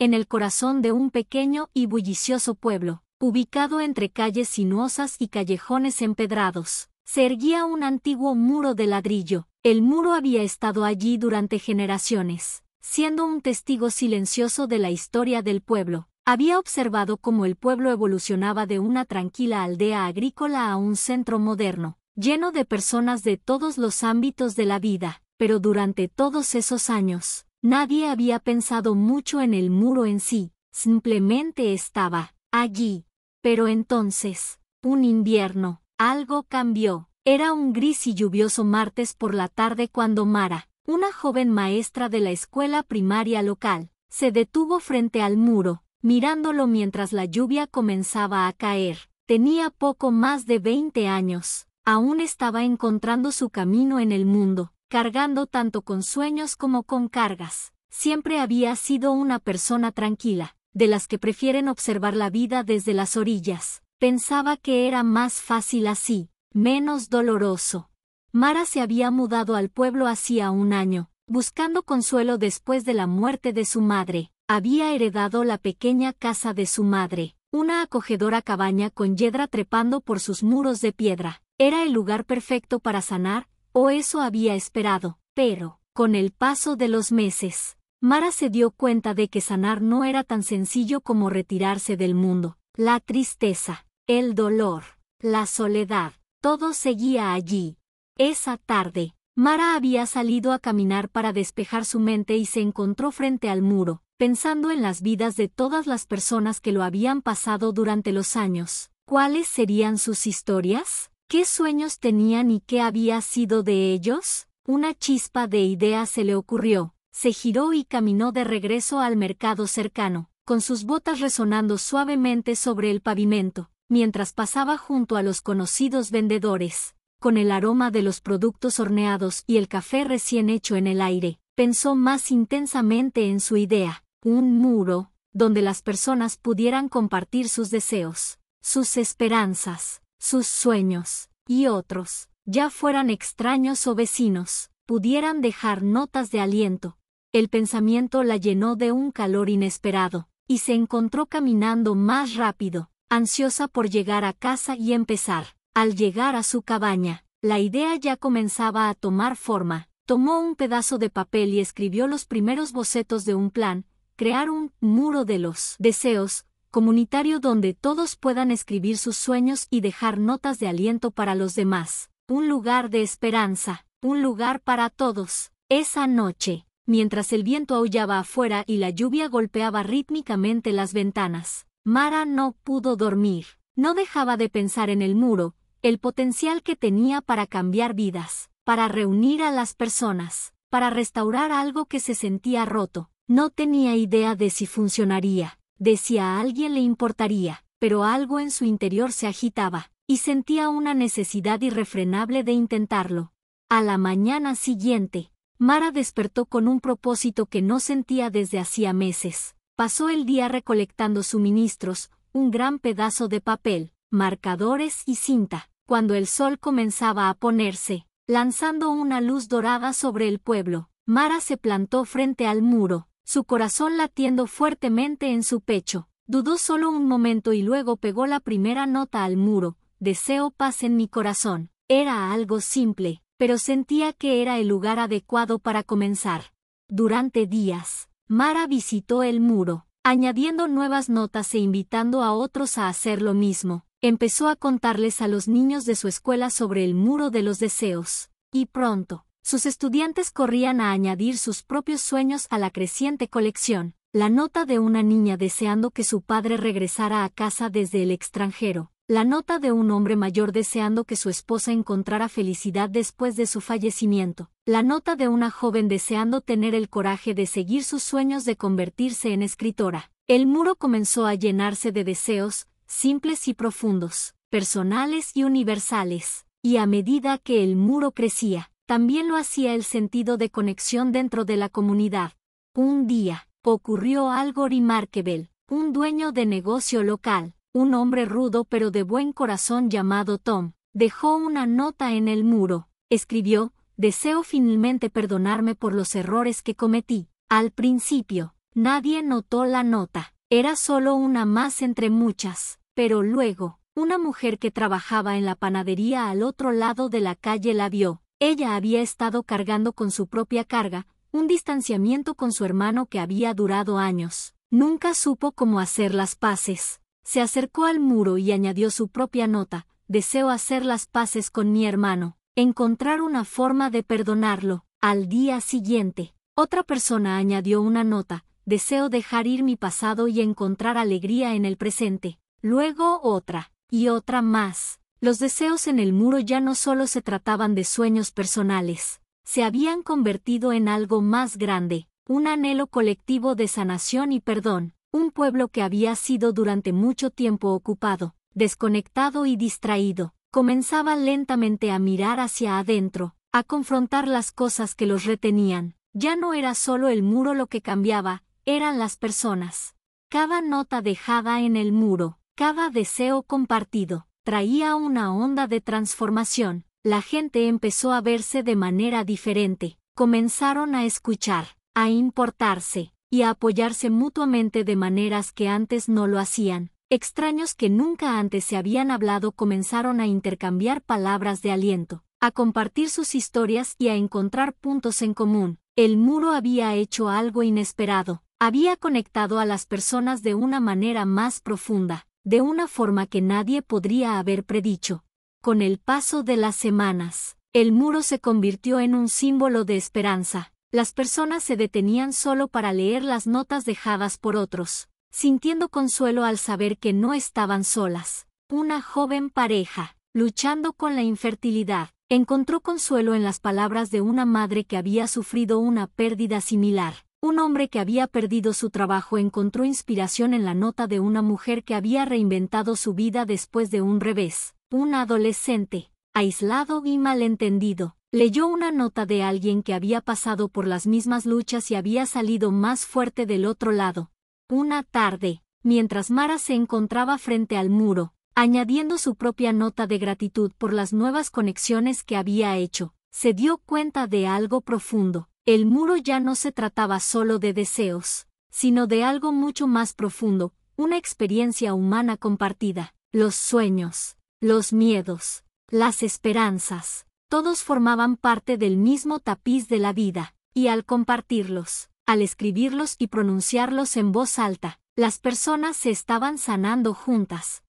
en el corazón de un pequeño y bullicioso pueblo, ubicado entre calles sinuosas y callejones empedrados, se erguía un antiguo muro de ladrillo. El muro había estado allí durante generaciones, siendo un testigo silencioso de la historia del pueblo. Había observado cómo el pueblo evolucionaba de una tranquila aldea agrícola a un centro moderno, lleno de personas de todos los ámbitos de la vida, pero durante todos esos años, nadie había pensado mucho en el muro en sí, simplemente estaba allí. Pero entonces, un invierno, algo cambió. Era un gris y lluvioso martes por la tarde cuando Mara, una joven maestra de la escuela primaria local, se detuvo frente al muro, mirándolo mientras la lluvia comenzaba a caer. Tenía poco más de 20 años. Aún estaba encontrando su camino en el mundo, cargando tanto con sueños como con cargas. Siempre había sido una persona tranquila, de las que prefieren observar la vida desde las orillas. Pensaba que era más fácil así, menos doloroso. Mara se había mudado al pueblo hacía un año, buscando consuelo después de la muerte de su madre. Había heredado la pequeña casa de su madre, una acogedora cabaña con yedra trepando por sus muros de piedra. Era el lugar perfecto para sanar, o eso había esperado, pero, con el paso de los meses, Mara se dio cuenta de que sanar no era tan sencillo como retirarse del mundo. La tristeza, el dolor, la soledad, todo seguía allí. Esa tarde, Mara había salido a caminar para despejar su mente y se encontró frente al muro, pensando en las vidas de todas las personas que lo habían pasado durante los años. ¿Cuáles serían sus historias? ¿Qué sueños tenían y qué había sido de ellos? Una chispa de idea se le ocurrió. Se giró y caminó de regreso al mercado cercano, con sus botas resonando suavemente sobre el pavimento, mientras pasaba junto a los conocidos vendedores. Con el aroma de los productos horneados y el café recién hecho en el aire, pensó más intensamente en su idea, un muro, donde las personas pudieran compartir sus deseos, sus esperanzas, sus sueños, y otros, ya fueran extraños o vecinos, pudieran dejar notas de aliento. El pensamiento la llenó de un calor inesperado, y se encontró caminando más rápido, ansiosa por llegar a casa y empezar. Al llegar a su cabaña, la idea ya comenzaba a tomar forma. Tomó un pedazo de papel y escribió los primeros bocetos de un plan: crear un muro de los deseos, comunitario donde todos puedan escribir sus sueños y dejar notas de aliento para los demás. Un lugar de esperanza, un lugar para todos. Esa noche, mientras el viento aullaba afuera y la lluvia golpeaba rítmicamente las ventanas, Mara no pudo dormir. No dejaba de pensar en el muro, el potencial que tenía para cambiar vidas, para reunir a las personas, para restaurar algo que se sentía roto. No tenía idea de si funcionaría, de si a alguien le importaría, pero algo en su interior se agitaba, y sentía una necesidad irrefrenable de intentarlo. A la mañana siguiente, Mara despertó con un propósito que no sentía desde hacía meses. Pasó el día recolectando suministros, un gran pedazo de papel, marcadores y cinta, cuando el sol comenzaba a ponerse, lanzando una luz dorada sobre el pueblo. Mara se plantó frente al muro, su corazón latiendo fuertemente en su pecho. Dudó solo un momento y luego pegó la primera nota al muro: deseo paz en mi corazón. Era algo simple, pero sentía que era el lugar adecuado para comenzar. Durante días, Mara visitó el muro, añadiendo nuevas notas e invitando a otros a hacer lo mismo. Empezó a contarles a los niños de su escuela sobre el muro de los deseos, y pronto, sus estudiantes corrían a añadir sus propios sueños a la creciente colección. La nota de una niña deseando que su padre regresara a casa desde el extranjero. La nota de un hombre mayor deseando que su esposa encontrara felicidad después de su fallecimiento. La nota de una joven deseando tener el coraje de seguir sus sueños de convertirse en escritora. El muro comenzó a llenarse de deseos, simples y profundos, personales y universales. Y a medida que el muro crecía, también lo hacía el sentido de conexión dentro de la comunidad. Un día, ocurrió algo remarkable. Un dueño de negocio local, un hombre rudo pero de buen corazón llamado Tom, dejó una nota en el muro. Escribió: deseo finalmente perdonarme por los errores que cometí. Al principio, Nadie notó la nota. Era solo una más entre muchas. Pero luego, una mujer que trabajaba en la panadería al otro lado de la calle la vio. Ella había estado cargando con su propia carga, un distanciamiento con su hermano que había durado años. Nunca supo cómo hacer las paces. Se acercó al muro y añadió su propia nota: deseo hacer las paces con mi hermano, encontrar una forma de perdonarlo. Al día siguiente, otra persona añadió una nota: deseo dejar ir mi pasado y encontrar alegría en el presente. Luego otra, y otra más. Los deseos en el muro ya no solo se trataban de sueños personales, se habían convertido en algo más grande, un anhelo colectivo de sanación y perdón. Un pueblo que había sido durante mucho tiempo ocupado, desconectado y distraído, comenzaba lentamente a mirar hacia adentro, a confrontar las cosas que los retenían. Ya no era solo el muro lo que cambiaba, eran las personas. Cada nota dejada en el muro, cada deseo compartido, traía una onda de transformación. La gente empezó a verse de manera diferente, comenzaron a escuchar, a importarse y a apoyarse mutuamente de maneras que antes no lo hacían. Extraños que nunca antes se habían hablado comenzaron a intercambiar palabras de aliento, a compartir sus historias y a encontrar puntos en común. El muro había hecho algo inesperado, había conectado a las personas de una manera más profunda, de una forma que nadie podría haber predicho. Con el paso de las semanas, el muro se convirtió en un símbolo de esperanza. Las personas se detenían solo para leer las notas dejadas por otros, sintiendo consuelo al saber que no estaban solas. Una joven pareja, luchando con la infertilidad, encontró consuelo en las palabras de una madre que había sufrido una pérdida similar. Un hombre que había perdido su trabajo encontró inspiración en la nota de una mujer que había reinventado su vida después de un revés. Un adolescente, aislado y malentendido, leyó una nota de alguien que había pasado por las mismas luchas y había salido más fuerte del otro lado. Una tarde, mientras Mara se encontraba frente al muro, añadiendo su propia nota de gratitud por las nuevas conexiones que había hecho, se dio cuenta de algo profundo. El muro ya no se trataba solo de deseos, sino de algo mucho más profundo, una experiencia humana compartida. Los sueños, los miedos, las esperanzas, todos formaban parte del mismo tapiz de la vida, y al compartirlos, al escribirlos y pronunciarlos en voz alta, las personas se estaban sanando juntas.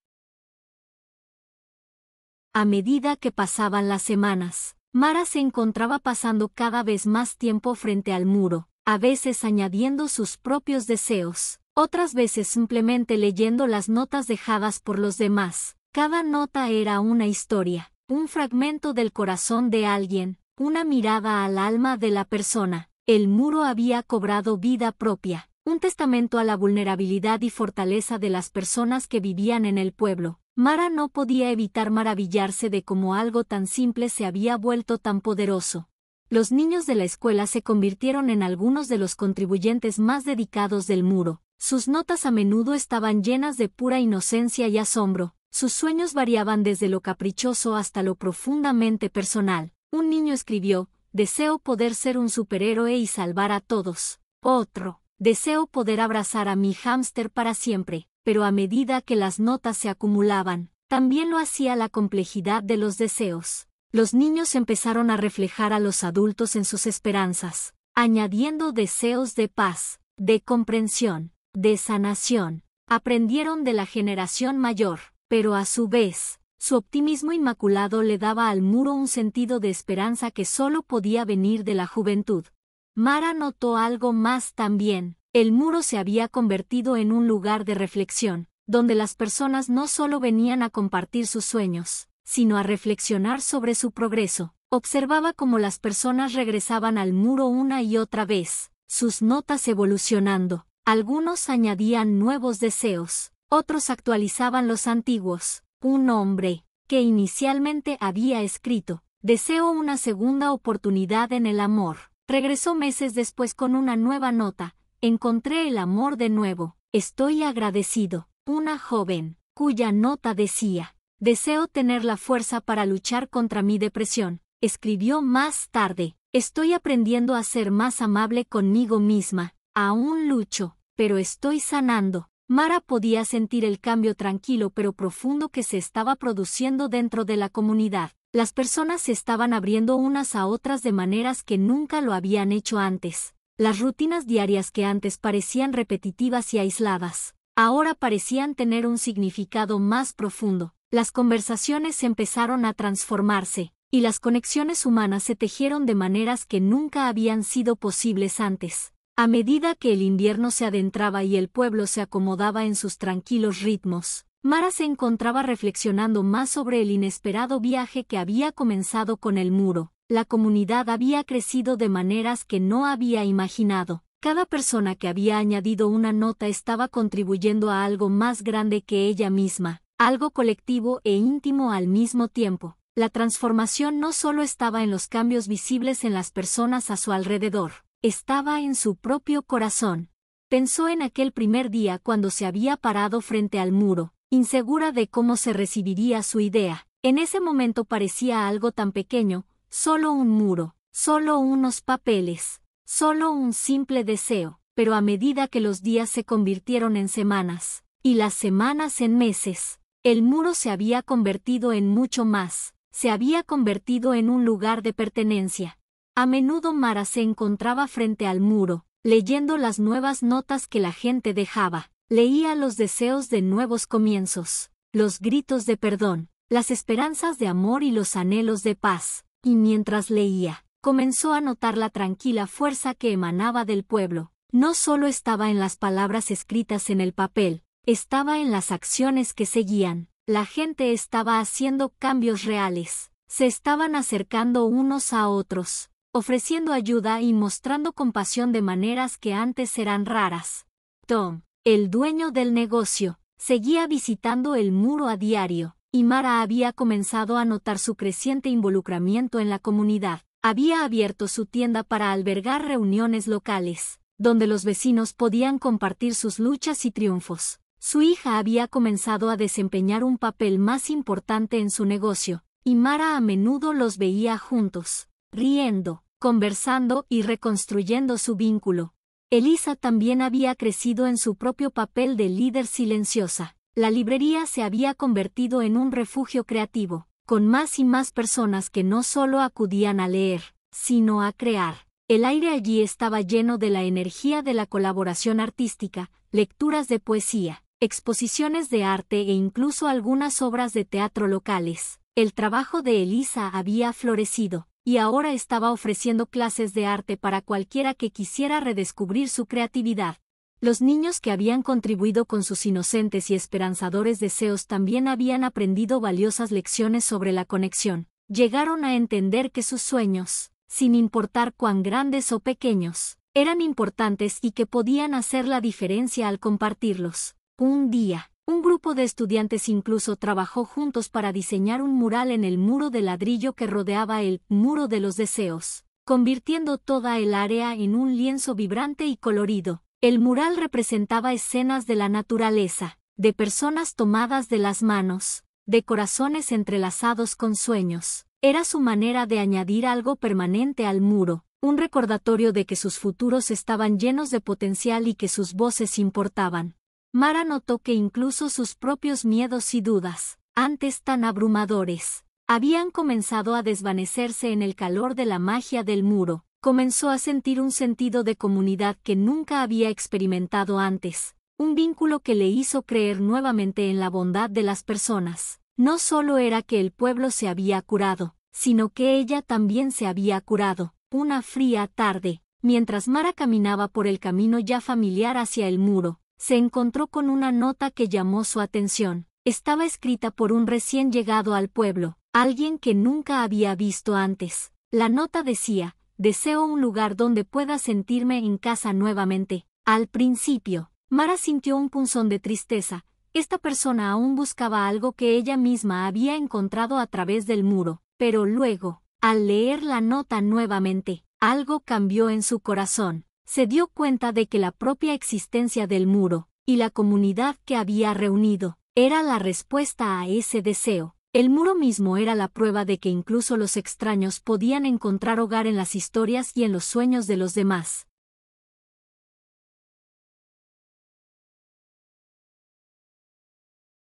A medida que pasaban las semanas, Mara se encontraba pasando cada vez más tiempo frente al muro, a veces añadiendo sus propios deseos, otras veces simplemente leyendo las notas dejadas por los demás. Cada nota era una historia, un fragmento del corazón de alguien, una mirada al alma de la persona. El muro había cobrado vida propia, un testamento a la vulnerabilidad y fortaleza de las personas que vivían en el pueblo. Mara no podía evitar maravillarse de cómo algo tan simple se había vuelto tan poderoso. Los niños de la escuela se convirtieron en algunos de los contribuyentes más dedicados del muro. Sus notas a menudo estaban llenas de pura inocencia y asombro. Sus sueños variaban desde lo caprichoso hasta lo profundamente personal. Un niño escribió: deseo poder ser un superhéroe y salvar a todos. Otro: deseo poder abrazar a mi hámster para siempre. Pero a medida que las notas se acumulaban, también lo hacía la complejidad de los deseos. Los niños empezaron a reflejar a los adultos en sus esperanzas, añadiendo deseos de paz, de comprensión, de sanación. Aprendieron de la generación mayor, pero a su vez, su optimismo inmaculado le daba al muro un sentido de esperanza que solo podía venir de la juventud. Mara notó algo más también. El muro se había convertido en un lugar de reflexión, donde las personas no solo venían a compartir sus sueños, sino a reflexionar sobre su progreso. Observaba cómo las personas regresaban al muro una y otra vez, sus notas evolucionando. Algunos añadían nuevos deseos, otros actualizaban los antiguos. Un hombre, que inicialmente había escrito: deseo una segunda oportunidad en el amor, regresó meses después con una nueva nota: encontré el amor de nuevo, estoy agradecido. Una joven, cuya nota decía: deseo tener la fuerza para luchar contra mi depresión, escribió más tarde: estoy aprendiendo a ser más amable conmigo misma, aún lucho, pero estoy sanando. Mara podía sentir el cambio tranquilo pero profundo que se estaba produciendo dentro de la comunidad. Las personas se estaban abriendo unas a otras de maneras que nunca lo habían hecho antes. Las rutinas diarias que antes parecían repetitivas y aisladas, ahora parecían tener un significado más profundo. Las conversaciones empezaron a transformarse, y las conexiones humanas se tejieron de maneras que nunca habían sido posibles antes. A medida que el invierno se adentraba y el pueblo se acomodaba en sus tranquilos ritmos, Mara se encontraba reflexionando más sobre el inesperado viaje que había comenzado con el muro. La comunidad había crecido de maneras que no había imaginado. Cada persona que había añadido una nota estaba contribuyendo a algo más grande que ella misma, algo colectivo e íntimo al mismo tiempo. La transformación no solo estaba en los cambios visibles en las personas a su alrededor, estaba en su propio corazón. Pensó en aquel primer día cuando se había parado frente al muro, insegura de cómo se recibiría su idea. En ese momento parecía algo tan pequeño, solo un muro, solo unos papeles, solo un simple deseo, pero a medida que los días se convirtieron en semanas, y las semanas en meses, el muro se había convertido en mucho más, se había convertido en un lugar de pertenencia. A menudo Mara se encontraba frente al muro, leyendo las nuevas notas que la gente dejaba, leía los deseos de nuevos comienzos, los gritos de perdón, las esperanzas de amor y los anhelos de paz. Y mientras leía, comenzó a notar la tranquila fuerza que emanaba del pueblo. No solo estaba en las palabras escritas en el papel, estaba en las acciones que seguían. La gente estaba haciendo cambios reales. Se estaban acercando unos a otros, ofreciendo ayuda y mostrando compasión de maneras que antes eran raras. Tom, el dueño del negocio, seguía visitando el muro a diario. Y Mara había comenzado a notar su creciente involucramiento en la comunidad. Había abierto su tienda para albergar reuniones locales, donde los vecinos podían compartir sus luchas y triunfos. Su hija había comenzado a desempeñar un papel más importante en su negocio, y Mara a menudo los veía juntos, riendo, conversando y reconstruyendo su vínculo. Elisa también había crecido en su propio papel de líder silenciosa. La librería se había convertido en un refugio creativo, con más y más personas que no solo acudían a leer, sino a crear. El aire allí estaba lleno de la energía de la colaboración artística, lecturas de poesía, exposiciones de arte e incluso algunas obras de teatro locales. El trabajo de Elisa había florecido, y ahora estaba ofreciendo clases de arte para cualquiera que quisiera redescubrir su creatividad. Los niños que habían contribuido con sus inocentes y esperanzadores deseos también habían aprendido valiosas lecciones sobre la conexión. Llegaron a entender que sus sueños, sin importar cuán grandes o pequeños, eran importantes y que podían hacer la diferencia al compartirlos. Un día, un grupo de estudiantes incluso trabajó juntos para diseñar un mural en el muro de ladrillo que rodeaba el Muro de los Deseos, convirtiendo toda el área en un lienzo vibrante y colorido. El mural representaba escenas de la naturaleza, de personas tomadas de las manos, de corazones entrelazados con sueños. Era su manera de añadir algo permanente al muro, un recordatorio de que sus futuros estaban llenos de potencial y que sus voces importaban. Mara notó que incluso sus propios miedos y dudas, antes tan abrumadores, habían comenzado a desvanecerse en el calor de la magia del muro. Comenzó a sentir un sentido de comunidad que nunca había experimentado antes, un vínculo que le hizo creer nuevamente en la bondad de las personas. No solo era que el pueblo se había curado, sino que ella también se había curado. Una fría tarde, mientras Mara caminaba por el camino ya familiar hacia el muro, se encontró con una nota que llamó su atención. Estaba escrita por un recién llegado al pueblo, alguien que nunca había visto antes. La nota decía: «Deseo un lugar donde pueda sentirme en casa nuevamente». Al principio, Mara sintió un punzón de tristeza. Esta persona aún buscaba algo que ella misma había encontrado a través del muro, pero luego, al leer la nota nuevamente, algo cambió en su corazón. Se dio cuenta de que la propia existencia del muro, y la comunidad que había reunido, era la respuesta a ese deseo. El muro mismo era la prueba de que incluso los extraños podían encontrar hogar en las historias y en los sueños de los demás.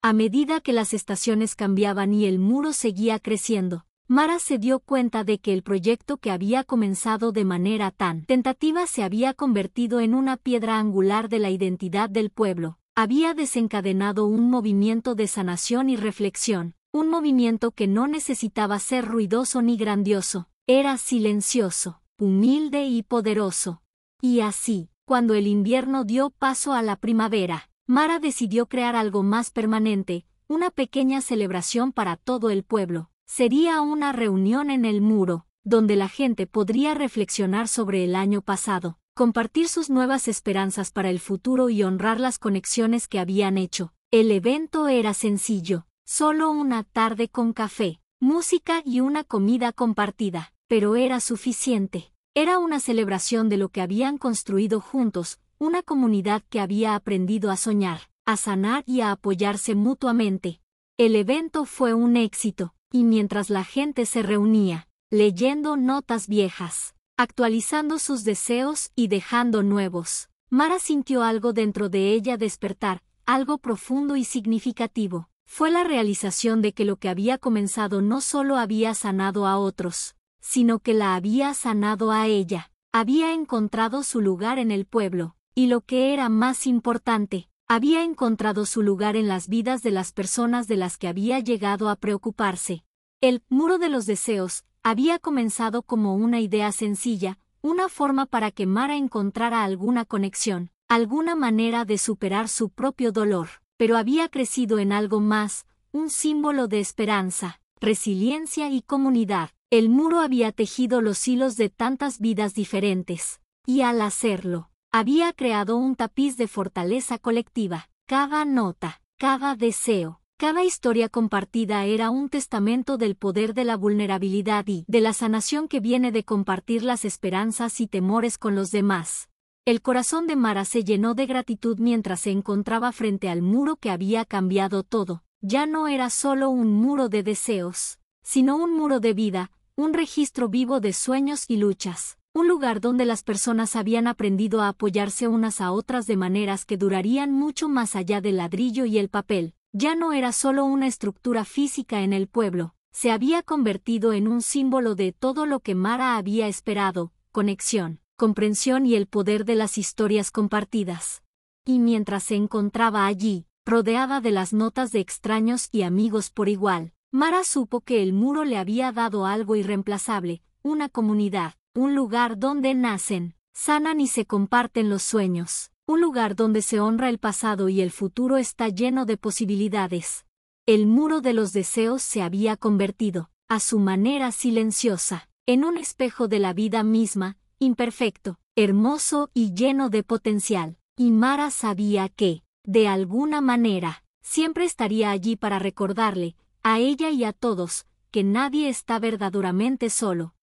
A medida que las estaciones cambiaban y el muro seguía creciendo, Mara se dio cuenta de que el proyecto que había comenzado de manera tan tentativa se había convertido en una piedra angular de la identidad del pueblo. Había desencadenado un movimiento de sanación y reflexión, un movimiento que no necesitaba ser ruidoso ni grandioso, era silencioso, humilde y poderoso. Y así, cuando el invierno dio paso a la primavera, Mara decidió crear algo más permanente, una pequeña celebración para todo el pueblo. Sería una reunión en el muro, donde la gente podría reflexionar sobre el año pasado, compartir sus nuevas esperanzas para el futuro y honrar las conexiones que habían hecho. El evento era sencillo, solo una tarde con café, música y una comida compartida, pero era suficiente. Era una celebración de lo que habían construido juntos, una comunidad que había aprendido a soñar, a sanar y a apoyarse mutuamente. El evento fue un éxito. Y mientras la gente se reunía, leyendo notas viejas, actualizando sus deseos y dejando nuevos, Mara sintió algo dentro de ella despertar, algo profundo y significativo. Fue la realización de que lo que había comenzado no solo había sanado a otros, sino que la había sanado a ella. Había encontrado su lugar en el pueblo, y lo que era más importante, había encontrado su lugar en las vidas de las personas de las que había llegado a preocuparse. El muro de los deseos había comenzado como una idea sencilla, una forma para que Mara encontrara alguna conexión, alguna manera de superar su propio dolor, pero había crecido en algo más, un símbolo de esperanza, resiliencia y comunidad. El muro había tejido los hilos de tantas vidas diferentes, y al hacerlo, había creado un tapiz de fortaleza colectiva. Cada nota, cada deseo, cada historia compartida era un testamento del poder de la vulnerabilidad y de la sanación que viene de compartir las esperanzas y temores con los demás. El corazón de Mara se llenó de gratitud mientras se encontraba frente al muro que había cambiado todo. Ya no era solo un muro de deseos, sino un muro de vida, un registro vivo de sueños y luchas. Un lugar donde las personas habían aprendido a apoyarse unas a otras de maneras que durarían mucho más allá del ladrillo y el papel. Ya no era solo una estructura física en el pueblo, se había convertido en un símbolo de todo lo que Mara había esperado: conexión, comprensión y el poder de las historias compartidas. Y mientras se encontraba allí, rodeada de las notas de extraños y amigos por igual, Mara supo que el muro le había dado algo irreemplazable: una comunidad. Un lugar donde nacen, sanan y se comparten los sueños. Un lugar donde se honra el pasado y el futuro está lleno de posibilidades. El muro de los deseos se había convertido, a su manera silenciosa, en un espejo de la vida misma, imperfecto, hermoso y lleno de potencial. Y Mara sabía que, de alguna manera, siempre estaría allí para recordarle, a ella y a todos, que nadie está verdaderamente solo.